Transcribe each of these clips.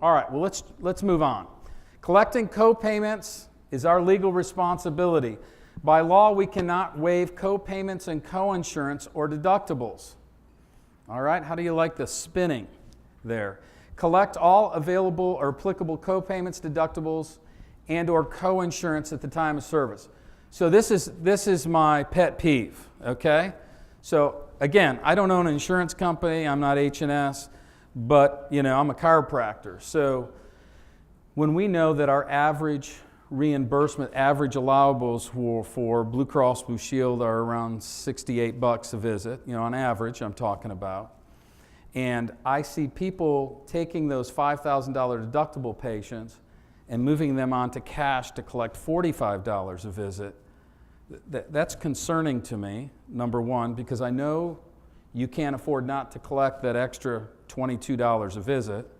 All right, well, let's move on. Collecting co-payments is our legal responsibility. By law, we cannot waive co-payments and co-insurance or deductibles. All right, how do you like the spinning there? Collect all available or applicable co-payments, deductibles, and or co-insurance at the time of service. So this is my pet peeve, okay? So again, I don't own an insurance company, I'm not H&S, but I'm a chiropractor. So when we know that our average reimbursement, average allowables for Blue Cross Blue Shield are around $68 a visit, on average I'm talking about. And I see people taking those $5,000 deductible patients and moving them on to cash to collect $45 a visit. That's concerning to me, number one, because I know you can't afford not to collect that extra $22 a visit.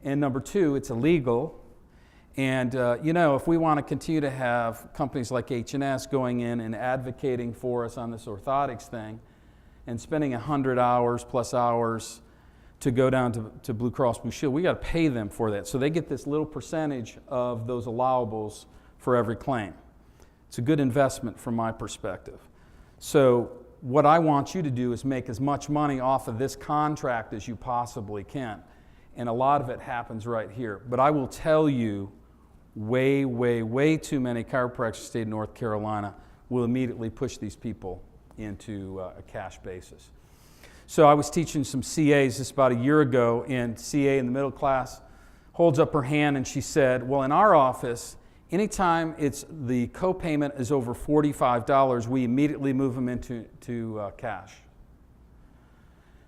And number two, it's illegal. And if we want to continue to have companies like H&S going in and advocating for us on this orthotics thing and spending 100 hours plus hours to go down to Blue Cross Blue Shield, we got to pay them for that. So they get this little percentage of those allowables for every claim. It's a good investment from my perspective. So what I want you to do is make as much money off of this contract as you possibly can. And a lot of it happens right here. But I will tell you, way, way, way too many chiropractors in the state of North Carolina will immediately push these people into a cash basis. So I was teaching some CAs this about a year ago, and CA in the middle class holds up her hand and she said, well, in our office, anytime the co-payment is over $45, we immediately move them into cash.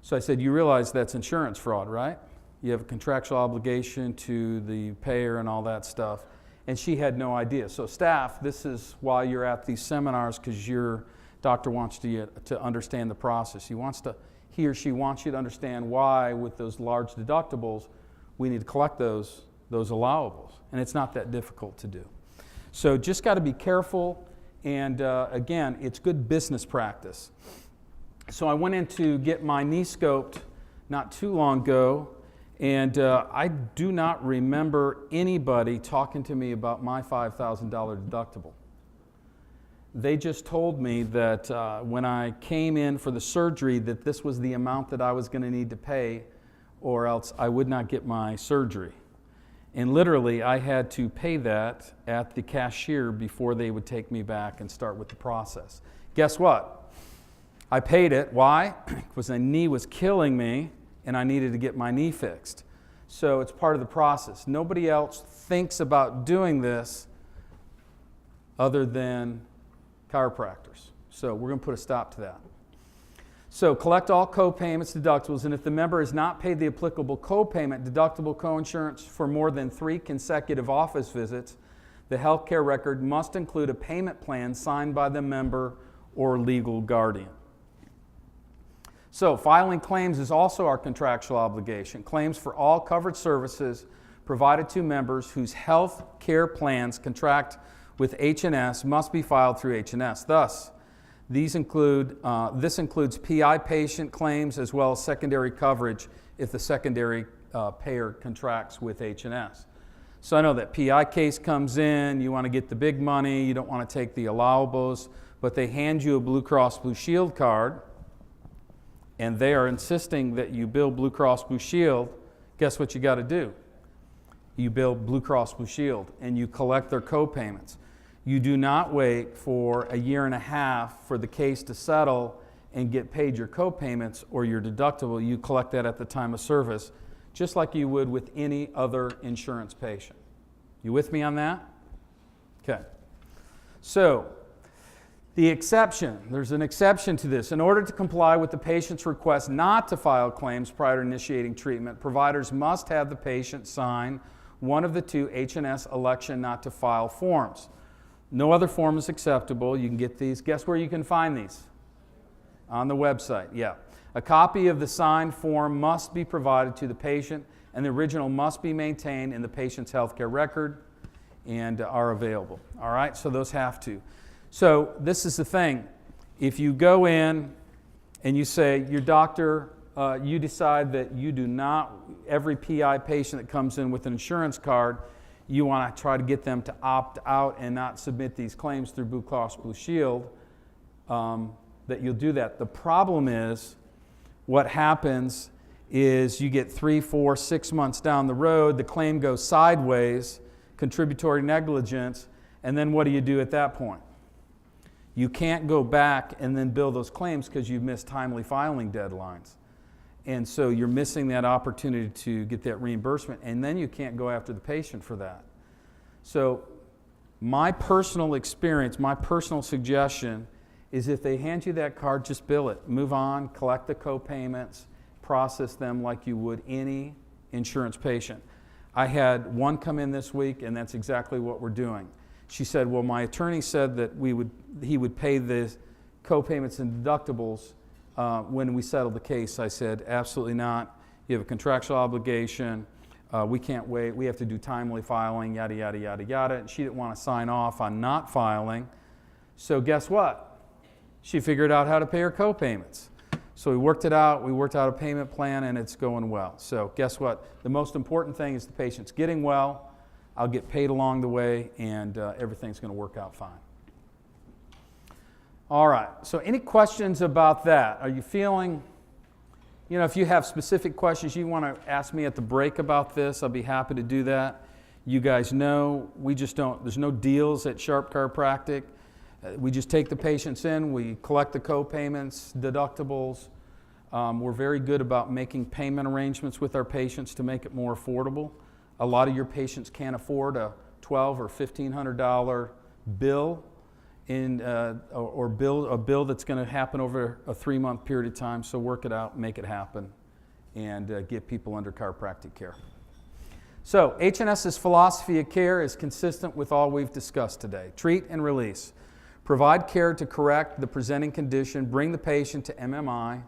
So I said, you realize that's insurance fraud, right? You have a contractual obligation to the payer and all that stuff. And she had no idea. So staff, this is why you're at these seminars, because your doctor wants you to understand the process. He or she wants you to understand why with those large deductibles, we need to collect those allowables. And it's not that difficult to do. So just got to be careful. And again, it's good business practice. So I went in to get my knee scoped not too long ago. And I do not remember anybody talking to me about my $5,000 deductible. They just told me that when I came in for the surgery that this was the amount that I was going to need to pay, or else I would not get my surgery. And literally I had to pay that at the cashier before they would take me back and start with the process. Guess what? I paid it. Why? Because my knee was killing me and I needed to get my knee fixed. So it's part of the process. Nobody else thinks about doing this other than chiropractors. So we're going to put a stop to that. So collect all co-payments, deductibles, and if the member has not paid the applicable co-payment, deductible, co-insurance for more than 3 consecutive office visits, the healthcare record must include a payment plan signed by the member or legal guardian. So filing claims is also our contractual obligation. Claims for all covered services provided to members whose health care plans contract with H&S must be filed through H&S. Thus, this includes PI patient claims as well as secondary coverage if the secondary payer contracts with H&S. So I know that PI case comes in, you want to get the big money, you don't want to take the allowables, but they hand you a Blue Cross Blue Shield card, and they are insisting that you bill Blue Cross Blue Shield. Guess what you got to do? You bill Blue Cross Blue Shield and you collect their co-payments. You do not wait for a year and a half for the case to settle and get paid your co-payments or your deductible. You collect that at the time of service, just like you would with any other insurance patient. You with me on that? Okay. So, the exception, there's an exception to this. In order to comply with the patient's request not to file claims prior to initiating treatment, providers must have the patient sign one of the 2 H&S election not to file forms. No other form is acceptable. You can get these. Guess where you can find these? On the website, yeah. A copy of the signed form must be provided to the patient, and the original must be maintained in the patient's healthcare record and are available. All right, so those have to. So this is the thing. If you go in and you say, your doctor you decide that you do not, every PI patient that comes in with an insurance card, you want to try to get them to opt out and not submit these claims through Blue Cross Blue Shield, that you'll do that. The problem is, what happens is you get 3, 4, 6 months down the road, the claim goes sideways, contributory negligence, and then what do you do at that point? You can't go back and then bill those claims because you've missed timely filing deadlines. And so you're missing that opportunity to get that reimbursement, and then you can't go after the patient for that. So my personal experience, my personal suggestion is if they hand you that card, just bill it. Move on, collect the co-payments, process them like you would any insurance patient. I had one come in this week, and that's exactly what we're doing. She said, well, my attorney said that he would pay the co-payments and deductibles when we settled the case. I said, absolutely not. You have a contractual obligation. We can't wait. We have to do timely filing, yada, yada, yada, yada. And she didn't want to sign off on not filing. So guess what? She figured out how to pay her co-payments. So we worked it out. We worked out a payment plan, and it's going well. So guess what? The most important thing is the patient's getting well. I'll get paid along the way, and everything's going to work out fine. All right. So any questions about that? Are you feeling, if you have specific questions you want to ask me at the break about this, I'll be happy to do that. You guys know we just don't, there's no deals at Sharp Chiropractic. We just take the patients in, we collect the co-payments, deductibles. We're very good about making payment arrangements with our patients to make it more affordable. A lot of your patients can't afford a $1,200 or $1,500 bill or a bill that's going to happen over a 3-month period of time. So work it out, make it happen, and get people under chiropractic care. So H&S's philosophy of care is consistent with all we've discussed today. Treat and release. Provide care to correct the presenting condition, bring the patient to MMI,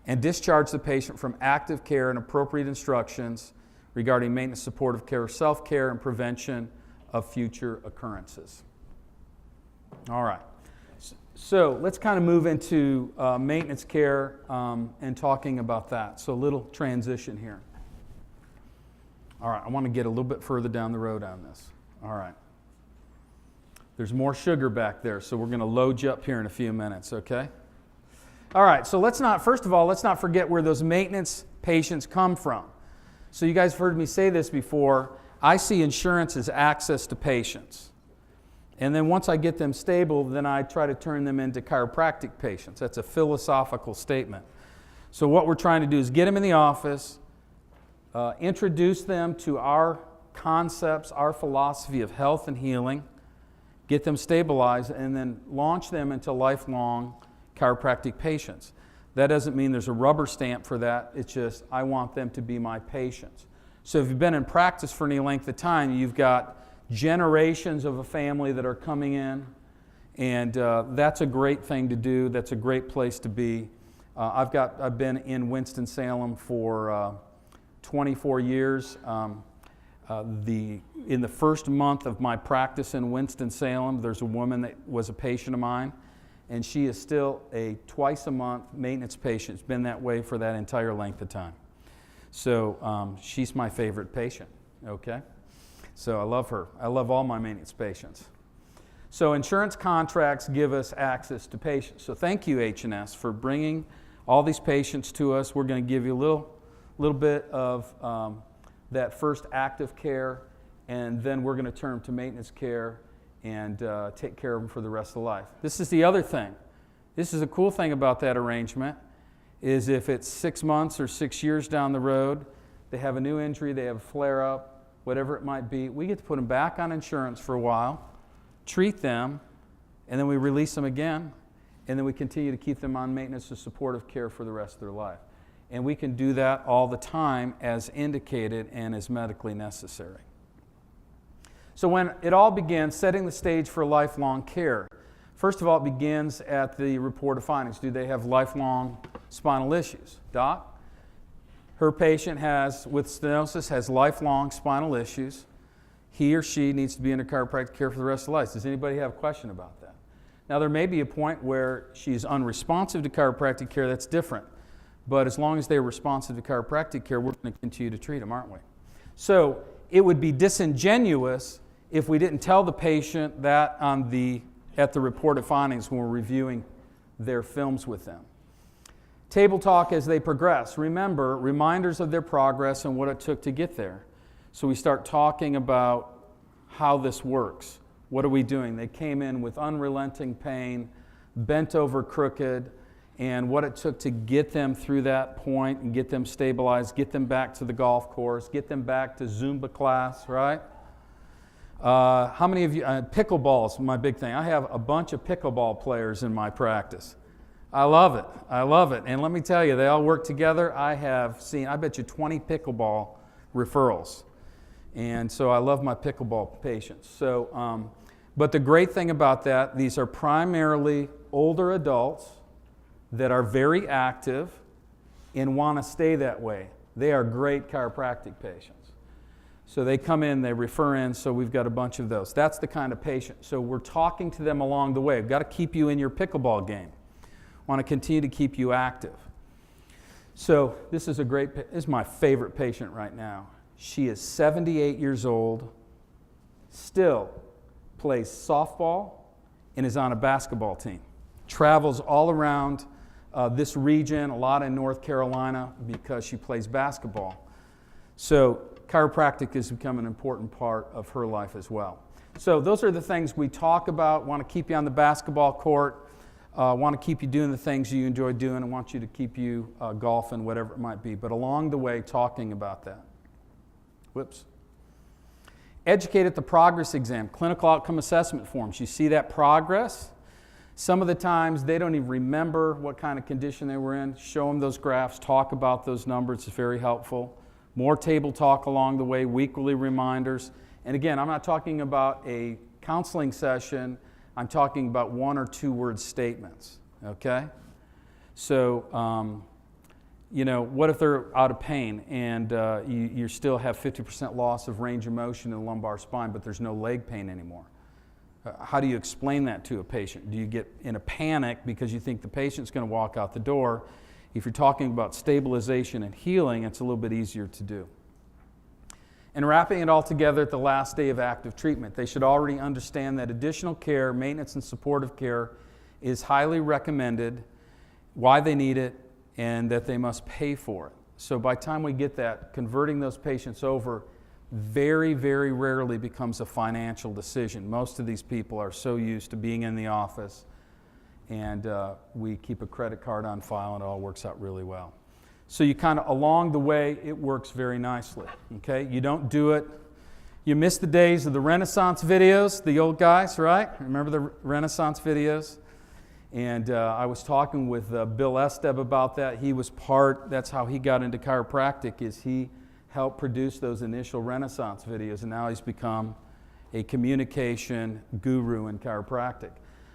and discharge the patient from active care and appropriate instructions regarding maintenance, supportive care, self-care, and prevention of future occurrences. All right. So let's kind of move into maintenance care and talking about that. So a little transition here. All right, I want to get a little bit further down the road on this. All right. There's more sugar back there, so we're going to load you up here in a few minutes, okay? All right, so first of all, let's not forget where those maintenance patients come from. So you guys have heard me say this before. I see insurance as access to patients. And then once I get them stable, then I try to turn them into chiropractic patients. That's a philosophical statement. So what we're trying to do is get them in the office, introduce them to our concepts, our philosophy of health and healing, get them stabilized, and then launch them into lifelong chiropractic patients. That doesn't mean there's a rubber stamp for that. It's just, I want them to be my patients. So if you've been in practice for any length of time, you've got generations of a family that are coming in, and that's a great thing to do. That's a great place to be. I've been in Winston-Salem for 24 years. In the first month of my practice in Winston-Salem, there's a woman that was a patient of mine, and she is still a twice-a-month maintenance patient. It's been that way for that entire length of time. So she's my favorite patient, okay? So I love her. I love all my maintenance patients. So insurance contracts give us access to patients. So thank you, H&S, for bringing all these patients to us. We're going to give you a little bit of that first active care, and then we're going to turn to maintenance care and take care of them for the rest of life. This is the other thing. This is a cool thing about that arrangement, is if it's 6 months or 6 years down the road, they have a new injury, they have a flare-up, whatever it might be, we get to put them back on insurance for a while, treat them, and then we release them again, and then we continue to keep them on maintenance or supportive care for the rest of their life. And we can do that all the time as indicated and as medically necessary. So when it all begins, setting the stage for lifelong care. First of all, it begins at the report of findings. Do they have lifelong spinal issues? Doc, her patient with stenosis has lifelong spinal issues. He or she needs to be under chiropractic care for the rest of life. Does anybody have a question about that? Now, there may be a point where she's unresponsive to chiropractic care. That's different. But as long as they're responsive to chiropractic care, we're going to continue to treat them, aren't we? So it would be disingenuous if we didn't tell the patient that at the reported findings when we're reviewing their films with them. Table talk as they progress. Remember, reminders of their progress and what it took to get there. So we start talking about how this works. What are we doing? They came in with unrelenting pain, bent over crooked, and what it took to get them through that point and get them stabilized, get them back to the golf course, get them back to Zumba class, right? How many of you, pickleball is my big thing. I have a bunch of pickleball players in my practice. I love it. I love it. And let me tell you, they all work together. I have seen, I bet you 20 pickleball referrals. And so I love my pickleball patients. So, but the great thing about that, these are primarily older adults that are very active and want to stay that way. They are great chiropractic patients. So they come in, they refer in, so we've got a bunch of those. That's the kind of patient. So we're talking to them along the way. We've got to keep you in your pickleball game. Want to continue to keep you active. So this is this is my favorite patient right now. She is 78 years old, still plays softball, and is on a basketball team. Travels all around this region, a lot in North Carolina, because she plays basketball. So chiropractic has become an important part of her life as well. So those are the things we talk about. Want to keep you on the basketball court. Want to keep you doing the things you enjoy doing, and want you to keep you golfing, whatever it might be. But along the way, talking about that. Whoops. Educate at the progress exam, clinical outcome assessment forms. You see that progress? Some of the times they don't even remember what kind of condition they were in. Show them those graphs, talk about those numbers. It's very helpful. More table talk along the way, weekly reminders. And again, I'm not talking about a counseling session. I'm talking about 1 or 2 word statements, okay? So, you know, what if they're out of pain and you still have 50% loss of range of motion in the lumbar spine, but there's no leg pain anymore? How do you explain that to a patient? Do you get in a panic because you think the patient's going to walk out the door? If you're talking about stabilization and healing, it's a little bit easier to do. And wrapping it all together at the last day of active treatment, they should already understand that additional care, maintenance and supportive care is highly recommended, why they need it, and that they must pay for it. So by the time we get that, converting those patients over very, very rarely becomes a financial decision. Most of these people are so used to being in the office, and we keep a credit card on file, and it all works out really well. So you kind of, along the way, it works very nicely, okay? You don't do it. You miss the days of the Renaissance videos, the old guys, right? Remember the Renaissance videos? And I was talking with Bill Esteb about that. He was that's how he got into chiropractic, is he helped produce those initial Renaissance videos, and now he's become a communication guru in chiropractic.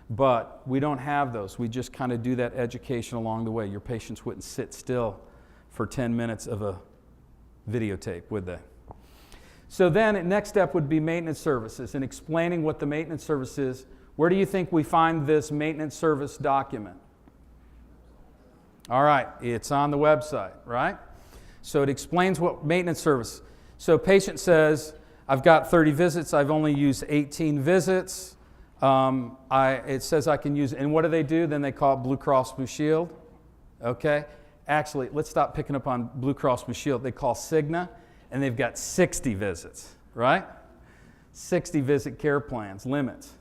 But we don't have those. We just kind of do that education along the way. Your patients wouldn't sit still for 10 minutes of a videotape, would they? So then, next step would be maintenance services and explaining what the maintenance service is. Where do you think we find this maintenance service document? All right, it's on the website, right? So it explains what maintenance service. So patient says, I've got 30 visits, I've only used 18 visits. It says I can use it. And what do? Then they call it Blue Cross Blue Shield, okay? Actually, let's stop picking up on Blue Cross Blue Shield. They call Cigna, and they've got 60 visits, right? 60 visit care plans, limits.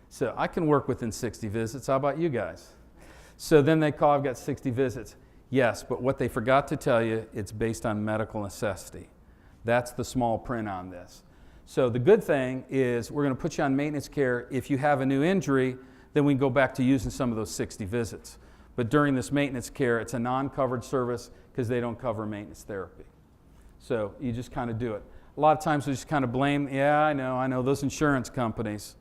So I can work within 60 visits. How about you guys? So then they call, I've got 60 visits. Yes, but what they forgot to tell you, it's based on medical necessity. That's the small print on this. So the good thing is we're going to put you on maintenance care. If you have a new injury, then we can go back to using some of those 60 visits. But during this maintenance care, it's a non-covered service because they don't cover maintenance therapy. So you just kind of do it. A lot of times we just kind of blame, I know, those insurance companies.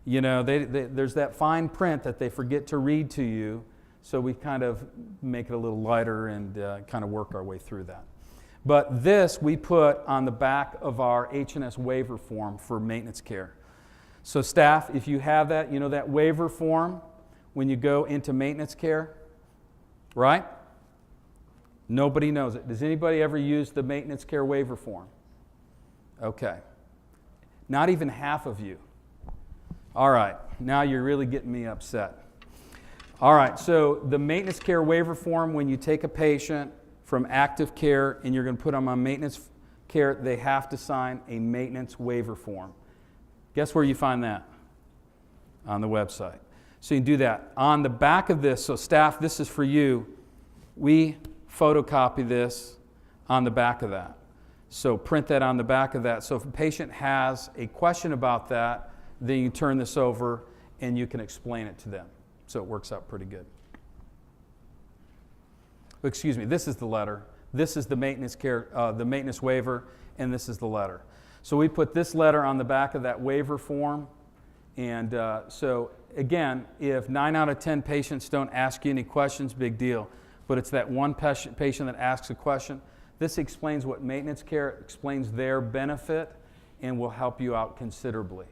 You know, there's that fine print that they forget to read to you, so we kind of make it a little lighter and kind of work our way through that. But this we put on the back of our H&S waiver form for maintenance care. So staff, if you have that, you know that waiver form when you go into maintenance care, right? Nobody knows it. Does anybody ever use the maintenance care waiver form? Okay. Not even half of you. All right. Now you're really getting me upset. All right. So the maintenance care waiver form, when you take a patient from active care and you're going to put them on maintenance care, they have to sign a maintenance waiver form. Guess where you find that? On the website. So you can do that. On the back of this, so staff, this is for you. We photocopy this on the back of that. So print that on the back of that. So if a patient has a question about that, then you turn this over and you can explain it to them. So it works out pretty good. Excuse me, this is the letter. This is the maintenance care, the maintenance waiver, and this is the letter. So we put this letter on the back of that waiver form. And so again, if 9 out of 10 patients don't ask you any questions, big deal. But it's that one patient that asks a question. This explains what maintenance care, explains their benefit, and will help you out considerably.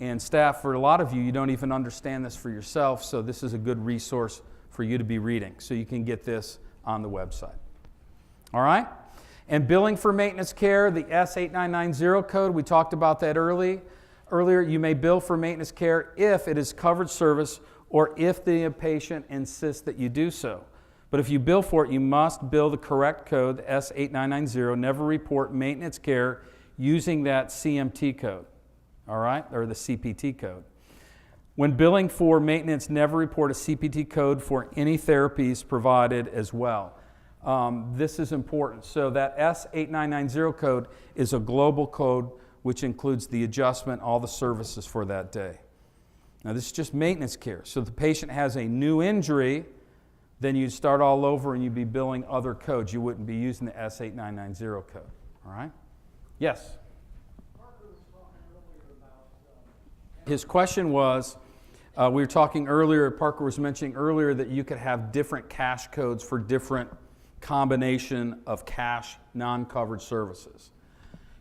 And staff, for a lot of you, you don't even understand this for yourself, so this is a good resource for you to be reading. So you can get this on the website. All right? And billing for maintenance care, the S8990 code, we talked about that earlier. You may bill for maintenance care if it is covered service or if the patient insists that you do so. But if you bill for it, you must bill the correct code, the S8990. Never report maintenance care using that CMT code, all right, or the CPT code. When billing for maintenance, never report a CPT code for any therapies provided as well. This is important. So that S8990 code is a global code which includes the adjustment, all the services for that day. Now this is just maintenance care. So if the patient has a new injury, then you'd start all over and you'd be billing other codes. You wouldn't be using the S8990 code. All right? Yes? His question was, we were talking earlier, Parker was mentioning earlier that you could have different cash codes for different combination of cash non-covered services.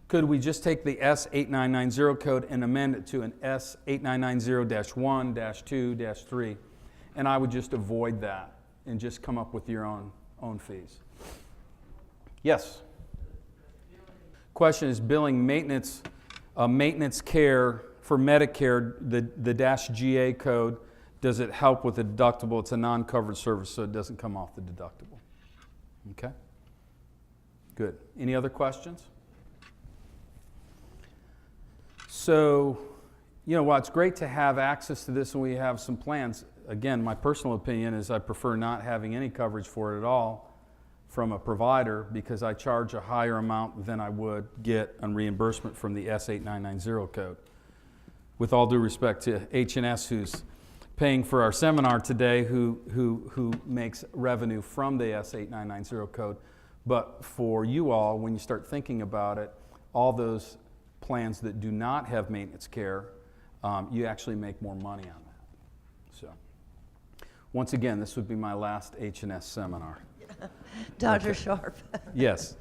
Could we just take the S8990 code and amend it to an S8990-1-2-3? And I would just avoid that and just come up with your own fees. Yes? Question is billing maintenance care for Medicare, the -GA code, does it help with the deductible? It's a non-covered service, so it doesn't come off the deductible. Okay? Good. Any other questions? So, while it's great to have access to this and we have some plans, again, my personal opinion is I prefer not having any coverage for it at all from a provider because I charge a higher amount than I would get on reimbursement from the S8990 code. With all due respect to H&S, who's paying for our seminar today, who makes revenue from the S8990 code. But for you all, when you start thinking about it, all those plans that do not have maintenance care, you actually make more money on that. So, once again, this would be my last H&S seminar. Dr. Okay. Sharp. Yes.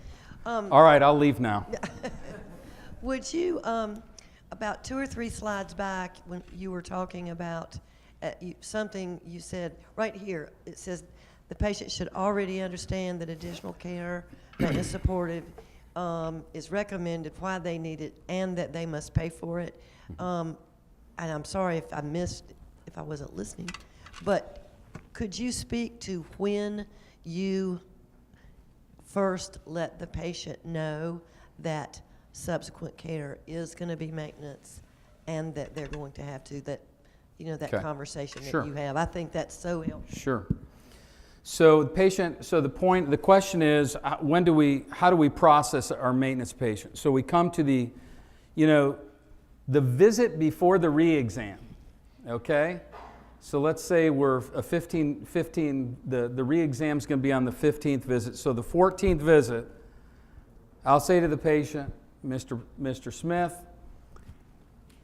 All right, I'll leave now. Would you, about 2 or 3 slides back, when you were talking about something you said right here, it says the patient should already understand that additional care, maintenance supportive, is recommended, why they need it, and that they must pay for it. And I'm sorry if I wasn't listening, but could you speak to when you first let the patient know that subsequent care is going to be maintenance and that they're going to have to, that Okay. conversation Sure. that you have? I think that's so helpful. Sure. So the question is, how do we process our maintenance patient? So we come to the visit before the re-exam, okay? So let's say we're a 15, the re-exam's gonna be on the 15th visit. So the 14th visit, I'll say to the patient, Mr. Smith,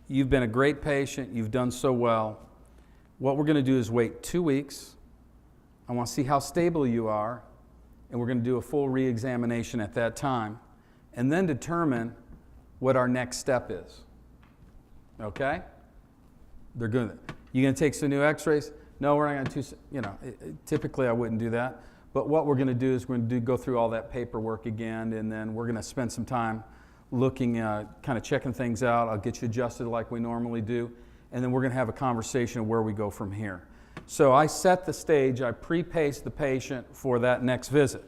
you've been a great patient, you've done so well. What we're gonna do is wait 2 weeks. I want to see how stable you are, and we're going to do a full re-examination at that time, and then determine what our next step is. Okay? They're good. You going to take some new x-rays? No, we're not going to. Typically I wouldn't do that. But what we're going to do is we're going to go through all that paperwork again, and then we're going to spend some time looking, kind of checking things out. I'll get you adjusted like we normally do, and then we're going to have a conversation of where we go from here. So I set the stage, I pre-pace the patient for that next visit.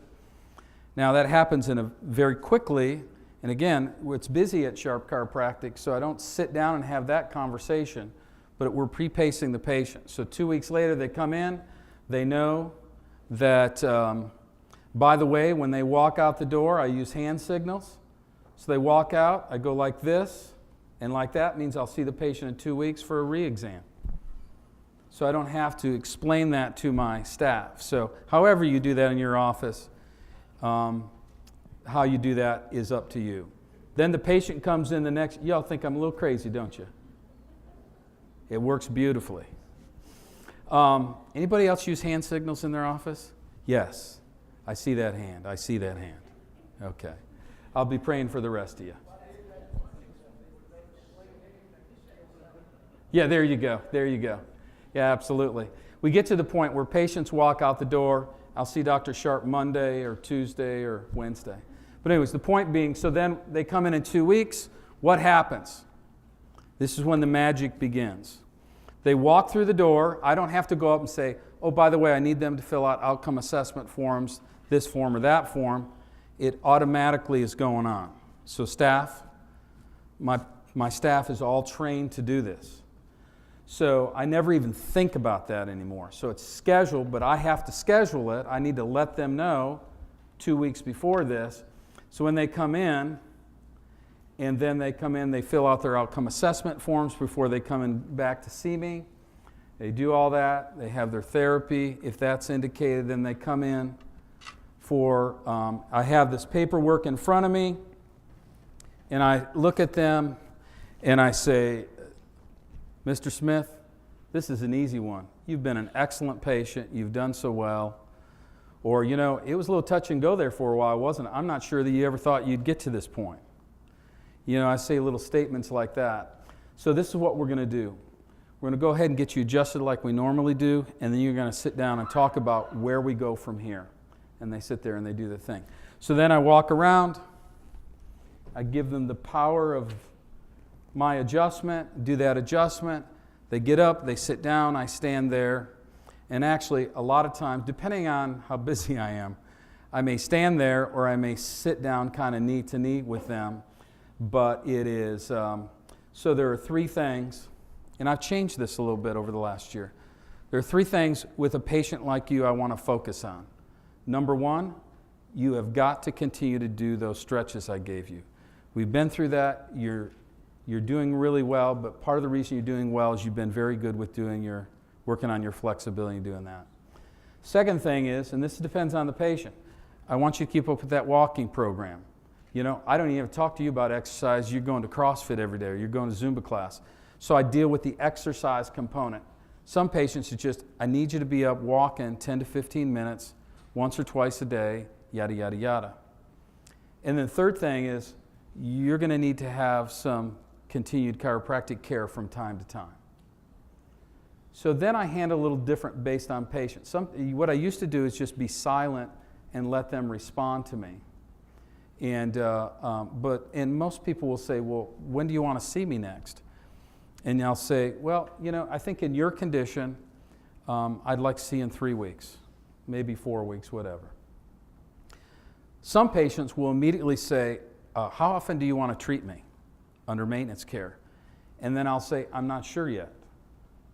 Now that happens very quickly, and again, it's busy at Sharp Chiropractic, so I don't sit down and have that conversation, but we're pre-pacing the patient. So 2 weeks later they come in, they know that, by the way, when they walk out the door, I use hand signals. So they walk out, I go like this, and like that means I'll see the patient in 2 weeks for a re-exam. So I don't have to explain that to my staff. So however you do that in your office, how you do that is up to you. Then the patient comes in the next, y'all think I'm a little crazy, don't you? It works beautifully. Anybody else use hand signals in their office? Yes. I see that hand. I see that hand. Okay. I'll be praying for the rest of you. Yeah, there you go. There you go. Yeah, absolutely. We get to the point where patients walk out the door. I'll see Dr. Sharp Monday or Tuesday or Wednesday. But anyways, the point being, so then they come in 2 weeks. What happens? This is when the magic begins. They walk through the door. I don't have to go up and say, oh, by the way, I need them to fill out outcome assessment forms, this form or that form. It automatically is going on. So staff, my staff is all trained to do this. So I never even think about that anymore. So it's scheduled, but I have to schedule it. I need to let them know 2 weeks before this. So when they come in, and then they come in, they fill out their outcome assessment forms before they come in back to see me. They do all that. They have their therapy. If that's indicated, then they come in for, I have this paperwork in front of me, and I look at them, and I say, Mr. Smith, this is an easy one. You've been an excellent patient. You've done so well. Or, you know, it was a little touch and go there for a while, wasn't it? I'm not sure that you ever thought you'd get to this point. You know, I say little statements like that. So this is what we're going to do. We're going to go ahead and get you adjusted like we normally do, and then you're going to sit down and talk about where we go from here. And they sit there and they do the thing. So then I walk around. I give them the power of my adjustment, do that adjustment. They get up, they sit down, I stand there. And actually, a lot of times, depending on how busy I am, I may stand there or I may sit down kind of knee to knee with them. But it is, so there are 3 things, and I've changed this a little bit over the last year. There are 3 things with a patient like you I want to focus on. Number 1, you have got to continue to do those stretches I gave you. We've been through that. You're doing really well, but part of the reason you're doing well is you've been very good with working on your flexibility and doing that. Second thing is, and this depends on the patient, I want you to keep up with that walking program. You know, I don't even talk to you about exercise. You're going to CrossFit every day, or you're going to Zumba class. So I deal with the exercise component. Some patients, it's just, I need you to be up walking 10 to 15 minutes, once or twice a day, yada, yada, yada. And then third thing is, you're going to need to have some continued chiropractic care from time to time. So then I handle a little different based on patients. What I used to do is just be silent and let them respond to me. And most people will say, well, when do you want to see me next? And I'll say, well, you know, I think in your condition, I'd like to see you in 3 weeks, maybe 4 weeks, whatever. Some patients will immediately say, how often do you want to treat me under maintenance care? And then I'll say, I'm not sure yet.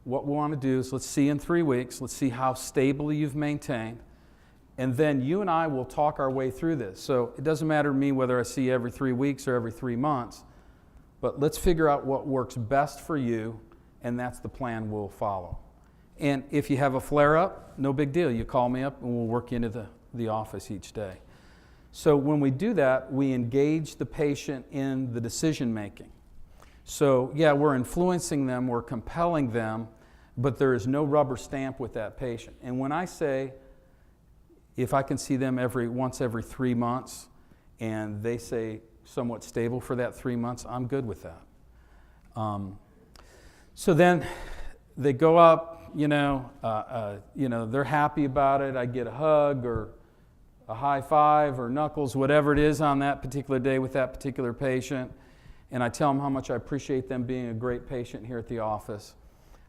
What we want to do is let's see in 3 weeks, let's see how stable you've maintained, and then you and I will talk our way through this. So it doesn't matter to me whether I see you every 3 weeks or every 3 months, but let's figure out what works best for you, and that's the plan we'll follow. And if you have a flare-up, no big deal. You call me up and we'll work you into the office each day. So when we do that, we engage the patient in the decision-making. So yeah, we're influencing them, we're compelling them, but there is no rubber stamp with that patient. And when I say, if I can see them once every 3 months, and they say somewhat stable for that 3 months, I'm good with that. So then they go up, they're happy about it. I get a hug, or a high five or knuckles, whatever it is on that particular day with that particular patient. And I tell them how much I appreciate them being a great patient here at the office.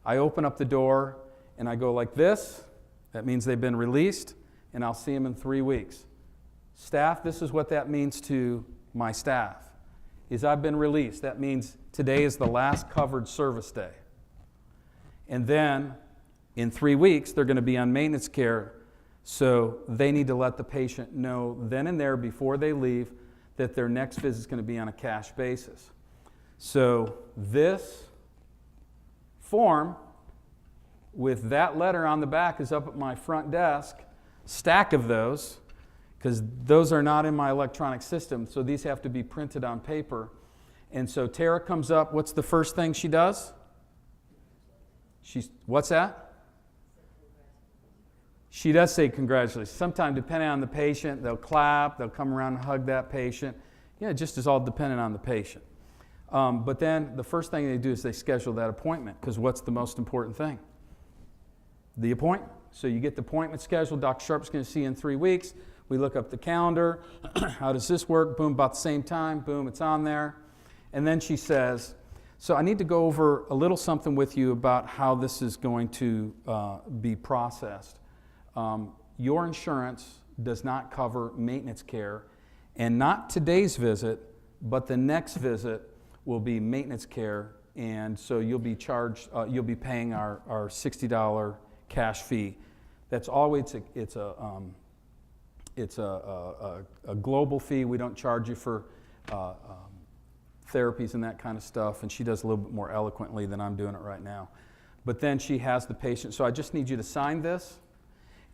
I open up the door and I go like this. That means they've been released, and I'll see them in 3 weeks. Staff, this is what that means to my staff, is I've been released. That means today is the last covered service day. And then in 3 weeks, they're going to be on maintenance care, so they need to let the patient know then and there before they leave that their next visit is going to be on a cash basis. So this form with that letter on the back is up at my front desk, stack of those, because those are not in my electronic system, so these have to be printed on paper. And so Tara comes up, what's the first thing she does? What's that? She does say congratulations. Sometimes, depending on the patient, they'll clap, they'll come around and hug that patient. Yeah, it just is all dependent on the patient. But then the first thing they do is they schedule that appointment, because what's the most important thing? The appointment. So you get the appointment scheduled. Dr. Sharp's going to see you in 3 weeks. We look up the calendar. How does this work? Boom, about the same time. Boom, it's on there. And then she says, so I need to go over a little something with you about how this is going to be processed. Your insurance does not cover maintenance care, and not today's visit, but the next visit will be maintenance care, and so you'll be charged, you'll be paying our $60 cash fee. That's always, it's a global fee. We don't charge you for therapies and that kind of stuff, and she does a little bit more eloquently than I'm doing it right now. But then she has the patient, so I just need you to sign this,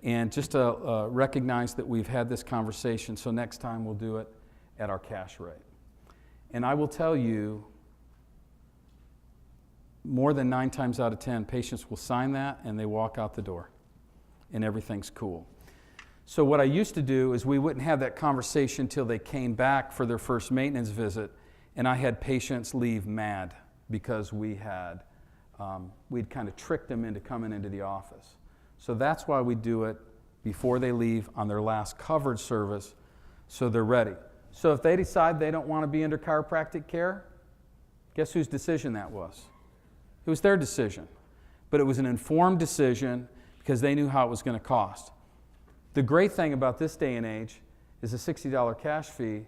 and just to recognize that we've had this conversation, so next time we'll do it at our cash rate. And I will tell you, more than 9 times out of 10, patients will sign that and they walk out the door and everything's cool. So what I used to do is we wouldn't have that conversation till they came back for their first maintenance visit, and I had patients leave mad because we'd kind of tricked them into coming into the office. So that's why we do it before they leave on their last covered service, so they're ready. So if they decide they don't want to be under chiropractic care, guess whose decision that was? It was their decision. But it was an informed decision because they knew how it was going to cost. The great thing about this day and age is a $60 cash fee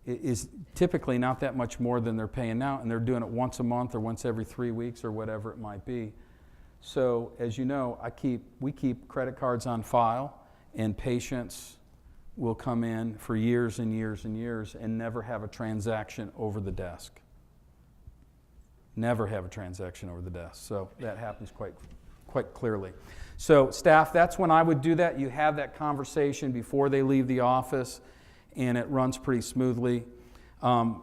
is typically not that much more than they're paying now, and they're doing it once a month or once every 3 weeks or whatever it might be. So as you know, we keep credit cards on file, and patients will come in for years and years and years and never have a transaction over the desk. Never have a transaction over the desk. So that happens quite clearly. So staff, that's when I would do that. You have that conversation before they leave the office, and it runs pretty smoothly.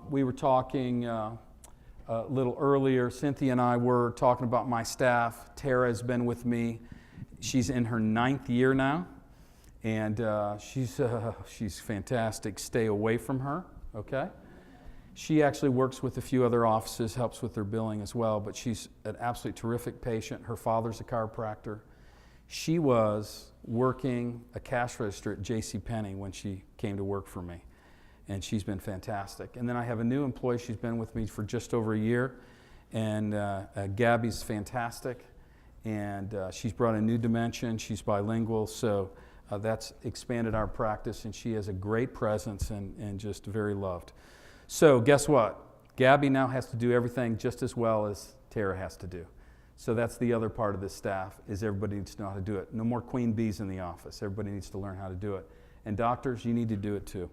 We were talking a little earlier, Cynthia and I were talking about my staff. Tara has been with me. She's in her 9th year now, and she's fantastic. Stay away from her, okay? She actually works with a few other offices, helps with their billing as well, but she's an absolutely terrific patient. Her father's a chiropractor. She was working a cash register at JCPenney when she came to work for me, and she's been fantastic. And then I have a new employee. She's been with me for just over a year, and Gabby's fantastic, and she's brought a new dimension. She's bilingual, so that's expanded our practice, and she has a great presence and just very loved. So guess what? Gabby now has to do everything just as well as Tara has to do. So that's the other part of this staff, is everybody needs to know how to do it. No more queen bees in the office. Everybody needs to learn how to do it. And doctors, you need to do it too.